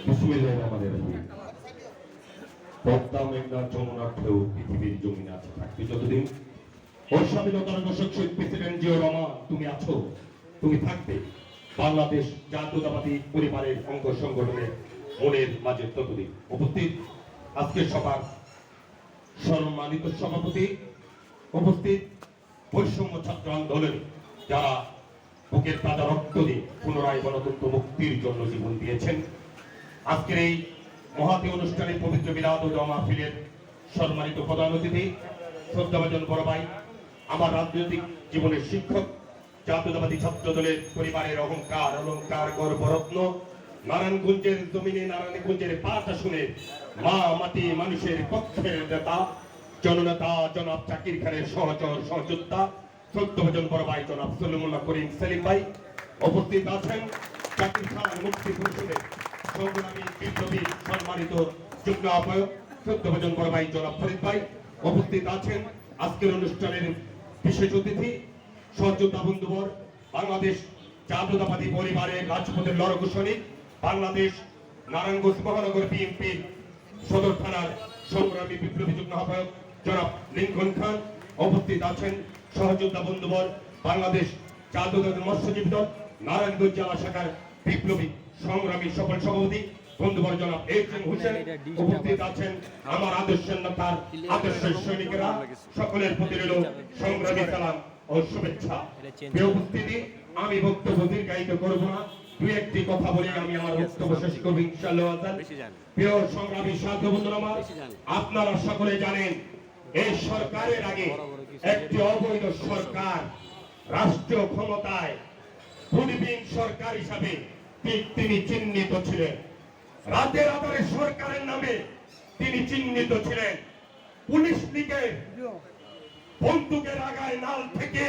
বিসমিল্লাহির রহমানির রহিম। পদ্মা মেঘনা যমুনা ঢেউ পৃথিবীর জমিনে আছে থাকবে যতদিন। ও স্বাধীনতার ঘোষক শহীদ প্রেসিডেন্ট জিয়া রহমান তুমি আছো, তুমি থাকবে বাংলাদেশ জাতীয়তাবাদী পরিবারের অঙ্গ সংগঠনের মনের মাঝে ততদিন। উপস্থিত আজকের সভার সম্মানিত সভাপতি, উপস্থিত বৈষম্য ছাত্র আন্দোলনে যারা বুকের তাজা রক্ত দিয়ে পুনরায় গণতন্ত্র মুক্তির জন্য জীবন দিয়েছেন, আজকের এই মহাতি অনুষ্ঠানে পবিত্র মিলাদ ও দোয়া মাহফিলের সম্মানিত প্রধান অতিথি শ্রদ্ধাভাজন বড় ভাই, আমার রাজনৈতিক জীবনের শিক্ষক, জাতীয়তাবাদী ছাত্র দলের পরিবারের অহংকার অলংকার গর্বরত্ন, নারায়ণগঞ্জের জমিনে নারায়ণগঞ্জের ৫ আসনের মা মাটি মানুষের পক্ষের নেতা জননেতা জনাব জাকির খানের সহচর সহযোদ্ধা শ্রদ্ধাভাজন বড় ভাই জনাব সলিমুল্লাহ করিম সেলিম ভাই, উপস্থিত আছেন জাকির খান মুক্তি পরিষদের সংগ্রামী বিপ্লবী সম্মানিত যুগ্ম আহ্বায়ক শ্রদ্ধাভাজন বড় ভাই জনাব ফরিদ ভাই, উপস্থিত আছেন আজকের অনুষ্ঠানের বিশেষ অতিথি সহযোদ্ধা বন্ধুবর, বাংলাদেশ জাতীয়তাবাদী পরিবারের রাজপথের লড়ঘোষণী, বাংলাদেশ নারায়ণগঞ্জ মহানগর বিএনপির সদর থানার সংগ্রামী বিপ্লবী যুগ্ম আহ্বায়ক জনাব লিঙ্কন খান, উপস্থিত আছেন সহযোদ্ধা বন্ধুবর, বাংলাদেশ জাতীয়তাবাদী মৎস্যজীবী দল নারায়ণগঞ্জ জেলা শাখার বিপ্লবী সংগ্রামী সফল সভাপতি বন্ধুবর জনাব এইচ.এম. হোসেন, উপস্থিত আছেন আমার আদর্শের নেতার আদর্শের সৈনিকেরা, সকলের প্রতি রইল সংগ্রামী সালাম ও শুভেচ্ছা। প্রিয় উপস্থিতি, আমি বক্তব্য দীর্ঘায়িত করব না, দুই একটি কথা বলে আমি আমার বক্তব্য শেষ করব ইনশাআল্লাহ। প্রিয় সংগ্রামী সাথী বন্ধুরা আমার, আপনারা সকলে জানেন এই সরকারের আগে একটি অবৈধ সরকার রাষ্ট্রীয় ক্ষমতায় ভূমিহীন সরকার হিসাবে তিনি চিহ্নিত ছিলেন। রাতের আধারে সরকারের নামে তিনি চিহ্নিত ছিলেন। পুলিশ লীগের বন্দুকের আগায় নাল থেকে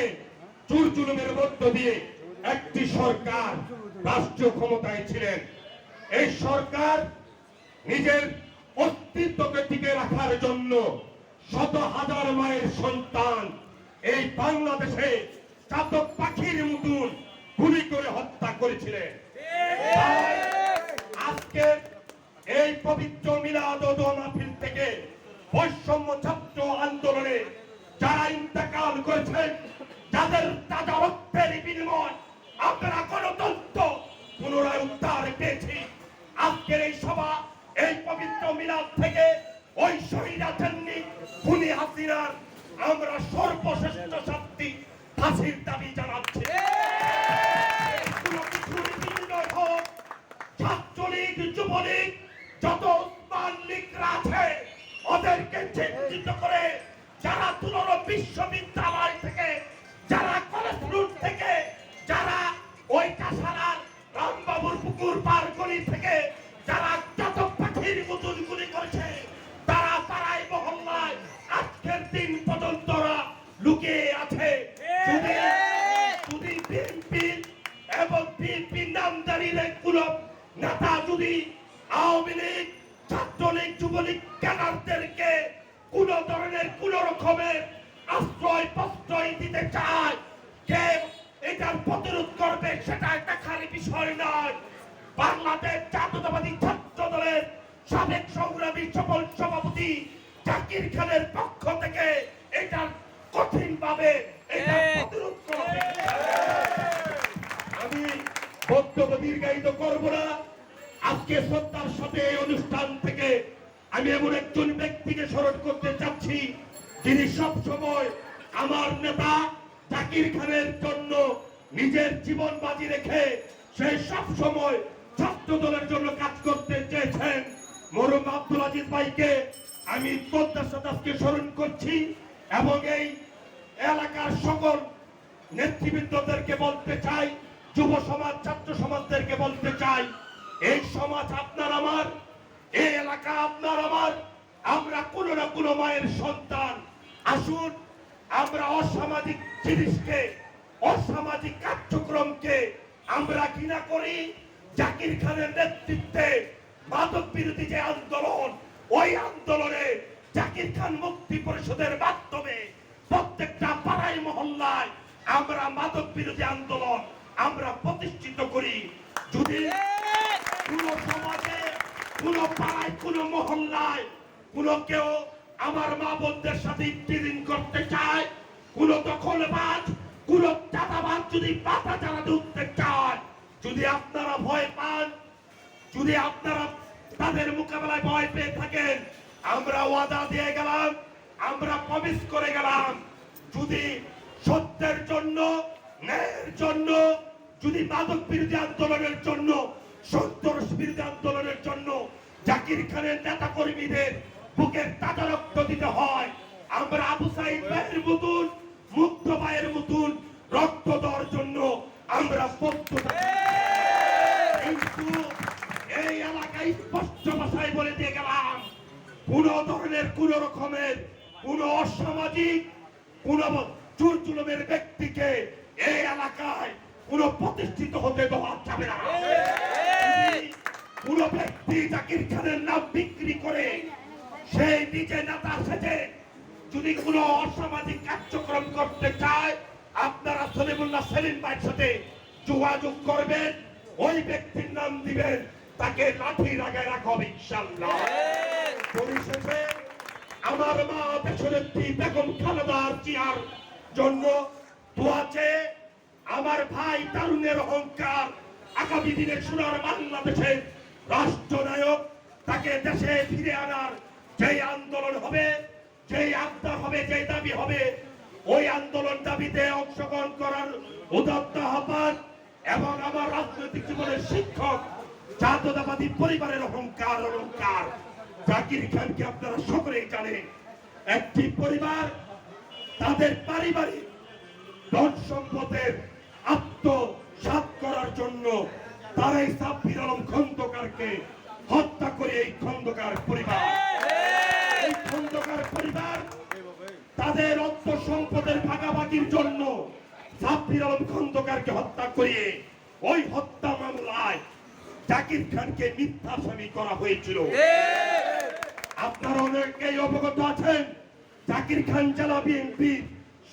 চুরচুলুমের মধ্য দিয়ে একটি সরকার রাষ্ট্রীয় ক্ষমতায় ছিলেন। এই সরকার নিজের অস্তিত্বকে টিকে রাখার জন্য শত হাজার মায়ের সন্তান এই বাংলাদেশে চাতক পাখির মতন গুলি করে হত্যা করেছিলেন। আজকে এই পবিত্র মিলাদ ও দোয়া মাহফিল থেকে বৈষম্য ছাত্র আন্দোলনে যারা ইন্তেকাল করেছেন, যাদের তাজা রক্তের বিনিময় আমরা গণতন্ত্র পুনরায় উদ্ধার পেয়েছি, আজকের এই সভা এই পবিত্র মিলাদ থেকে ওই শহীদ আছেননি খুনি হাসিনার আমরা সর্বশ্রেষ্ঠ শাস্তি ফাঁসির দাবি জানাচ্ছি। ছাত্রলীগ যুবলীগ যত উসমান লীগরা আছে ওদেরকে চিহ্নিত করে, যারা তুলনা বিশ্ববিদ্যালয় থেকে, যারা কলেজ রুট থেকে, যারা ওই কাসারার রামবাবুর পুকুর পার গলি থেকে যারা যত পাখির মতন গুলি করেছে, তারা পাড়ায় মহল্লায় আজকের দিন পর্যন্ত লুকিয়ে আছে। যদি বিএনপি এবং বিএনপি নামদারির কোন নেতা যদি আওয়ামী লীগ ছাত্রলীগ যুবলীগ ক্যাডারদেরকে কোন ধরনের কোন রকমের আশ্রয় প্রশ্রয় দিতে চায়, কে এটার প্রতিরোধ করবে সেটা দেখার বিষয় নয়। বাংলাদেশ জাতীয়তাবাদী ছাত্র দলের সাবেক সংগ্রামী সফল সভাপতি জাকির খানের পক্ষ থেকে এটার কঠিন ভাবে প্রতিরোধ করবে। আমি বক্তব্য দীর্ঘায়িত করব না। আজকে শ্রদ্ধার সাথে এই অনুষ্ঠান থেকে আমি এমন একজন ব্যক্তিকে স্মরণ করতে চাচ্ছি, যিনি সব সময় আমার নেতা জাকির খানের জন্য নিজের জীবন বাজি রেখে সেই সব সময় ছাত্র দলের জন্য কাজ করতে চেয়েছেন। মরহুম আব্দুল আজিজ ভাইকে আমি শ্রদ্ধার সাথে আজকে স্মরণ করছি এবং এই এলাকার সকল নেতৃবৃন্দদেরকে বলতে চাই, যুব সমাজ ছাত্র সমাজদেরকে বলতে চাই, এই সমাজ আপনার আমার, এই এলাকা আপনার আমার, আমরা কোন না কোন মায়ের সন্তান। আসুন আমরা অসামাজিক জিনিসকে, অসামাজিক কার্যক্রমকে আমরা ঘৃণা করি। জাকির খানের নেতৃত্বে মাদক বিরোধী যে আন্দোলন, ওই আন্দোলনে জাকির খান মুক্তি পরিষদের মাধ্যমে প্রত্যেকটা পাড়ায় মহল্লায় আমরা মাদক বিরোধী আন্দোলন আমরা প্রতিষ্ঠিত করি। যদি পুরো সমাজে কোন মহল্লায় কোন কেউ আমার মা বোনদের সাথে ইফতিজিং করতে চায়, কোন দখলবাজ কোন চাঁদাবাজ যদি পাতা চালাতে উঠতে চায়, যদি আপনারা ভয় পান, যদি আপনারা তাদের মোকাবেলায় ভয় পেয়ে থাকেন, আমরা ওয়াদা দিয়ে গেলাম, আমরা প্রমিস করে গেলাম, যদি সত্যের জন্য, ন্যায়ের জন্য, যদি মাদক বিরোধী আন্দোলনের জন্য, সন্ত্রাস বিরোধী আন্দোলনের জন্য জাকির খানের নেতা কর্মীদের বুকের তাজা রক্ত দিতে হয়, আমরা আবু সাইদ ভাইয়ের মতন, মুক্ত ভাইয়ের মতন রক্ত দেওয়ার জন্য আমরা প্রস্তুত আছি। কিন্তু এই এলাকায় স্পষ্ট ভাষায় বলে দিয়ে গেলাম, কোন ধরনের কোন রকমের কোন অসামাজিক কোন চুরচুলমের ব্যক্তিকে এই এলাকায় কোন প্রতিষ্ঠিত হতে দেওয়া যাবে না। কোন ব্যক্তি জাকির খানের নাম বিক্রি করে সেই নিজে নেতা সেজে যদি কোন অসামাজিক কার্যক্রম করতে চায়, আপনারা সলিমুল্লাহ সেলিম ভাইয়ের সাথে যোগাযোগ করবেন, ওই ব্যক্তির নাম দিবেন, তাকে লাঠির আগে রাখা হবে ইনশাআল্লাহ। পরিশেষে আমার মা দেশনেত্রী বেগম খালেদা জিয়ার জন্য দোয়া চেয়ে আমার ভাই তারুণের অহংকার আগামী দিনে সোনার বাংলাদেশের রাষ্ট্রনায়ক, তাকে দেশে ফিরে আনার যেই আন্দোলন হবে, যেই আবদার হবে, যেই দাবি হবে, ওই আন্দোলন দাবিতে অংশগ্রহণ করার উদাত্ত আহ্বান এবং আমার রাজনৈতিক জীবনের শিক্ষক জাতীয়তাবাদী পরিবারের অহংকার অলংকার জাকির খানকে আপনারা সকলেই জানেন। একটি পরিবার তাদের পারিবারিক ধন সম্পদের আত্মসাৎ করার জন্য তারাই সাব্বির আলম খন্দকারকে হত্যা করে এই খন্দকার পরিবার, এই খন্দকার পরিবার তাদের অর্থ সম্পদের ভাগাভাগির জন্য সাব্বির আলম খন্দকারকে হত্যা করে ওই হত্যা মামলায় জাকির খানকে মিথ্যা আসামি করা হয়েছিল। আপনারা অনেকেই অবগত আছেন, জাকির খান জেলা বিএনপির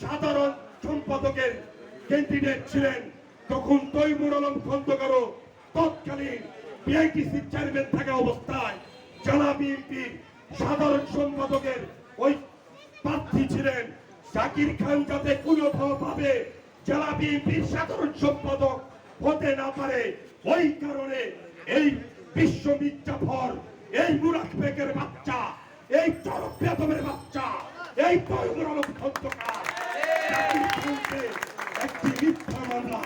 সাধারণ সম্পাদকের ক্যান্ডিডেট ছিলেন, তখন তৈমুর আলম খন্দকারও তৎকালীন বিআইটিসি চেয়ারম্যান থাকা অবস্থায় জেলা বিএনপির সাধারণ সম্পাদকের ওই প্রার্থী ছিলেন। জাকির খান যাতে কোনোভাবে জেলা বিএনপির সাধারণ সম্পাদক হতে না পারে, ওই কারণে এই বিশ্ব মির্জাফর, এই মুরাকবেগের বাচ্চা, এই চরক বেদমের বাচ্চা, এই তৈমুর আলম খন্দকার জাকির খানকে একটি মিথ্যা মামলা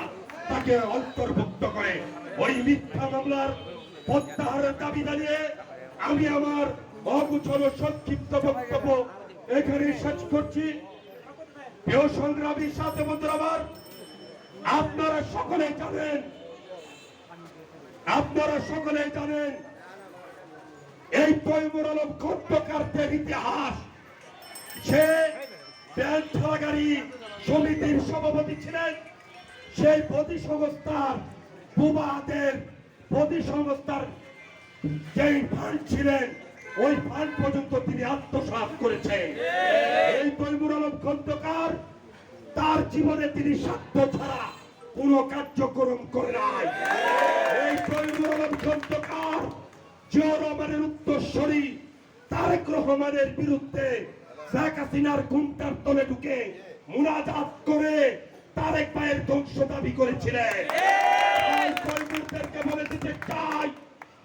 তাকে অন্তর্ভুক্ত করে ওই মিথ্যা মামলার প্রত্যাহারের দাবি জানিয়ে আমি আমার অগুছালো সংক্ষিপ্ত বক্তব্য এখানে শেষ করছি। প্রিয় সংগ্রামী সাথে বন্ধুরা আমার, আপনারা সকলে জানেন এই তৈমুর আলম খন্দকারদের ইতিহাস। সে ব্যাংক ঠেলাগাড়ি সমিতির সভাপতি ছিলেন, সেই প্রতি সংস্থার বুবাদের প্রতি সংস্থার যেই ফান্ড ছিলেন, ওই ফান্ড পর্যন্ত তিনি আত্মসাৎ করেছেন। এই তৈমুর আলম খন্দকার তার জীবনে তিনি স্বার্থ ছাড়া কোন কার্যক্রম করে নাই। এই তৈমুর আলম খন্দকার জিয়া রহমানের উত্তরসূরি তারেক রহমানের বিরুদ্ধে শেখ হাসিনার ঘুমটার তলে ঢুকে মুনাজাত করে তারেক ভাইয়ের ধ্বংস দাবি করেছিলেন। বলে দিতে চাই,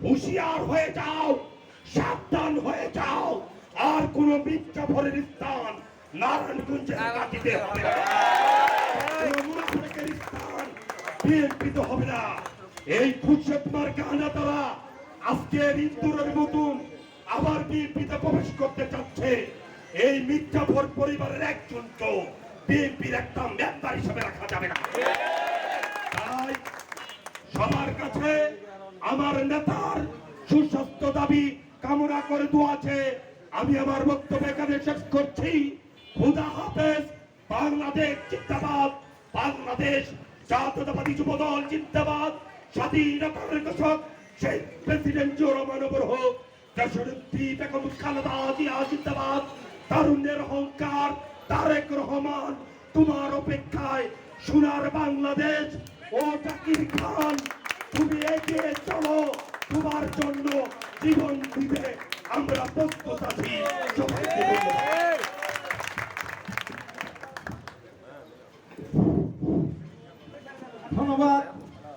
হুঁশিয়ার হয়ে যাও, সাবধান হয়ে যাও, আর কোন মির্জাফরের স্থান নারায়ণগঞ্জের মাটিতে হবে না, মুনাফিকের স্থান বিএনপিতে হবে না। এই খুরশেদ মার্কা নেতারা আজকের ইন্দুরের মতন আবার বিএনপিতে প্রবেশ করতে চাচ্ছে। এই মির্জাফর পরিবারের একজন তো বিএনপির একটা মেম্বার হিসেবে রাখা যাবে না। তাই সবার কাছে আমার নেতার সুস্বাস্থ্য দাবি কামনা করে দোয়া আছে। আমি আমার বক্তব্য এখানে শেষ করছি। খুদা হাফেজ। বাংলাদেশ জিন্দাবাদ, বাংলাদেশ জাতীয়তাবাদী যুবদল জিন্দাবাদ, স্বাধীনতার ঘোষক শেখ প্রেসিডেন্ট জিয়া রহমান হোক, দেশনেত্রী বেগম খালেদা জিয়া জিন্দাবাদ, তারুণ্যের অহংকার তারেক রহমান তোমার অপেক্ষায়, সোনার বাংলাদেশ। ও জাকির খান, তুমি এগিয়ে চলো, তোমার জন্য জীবন দিবে আমরা প্রস্তুত আছি। সবাইকে ধন্যবাদ। ধন্যবাদ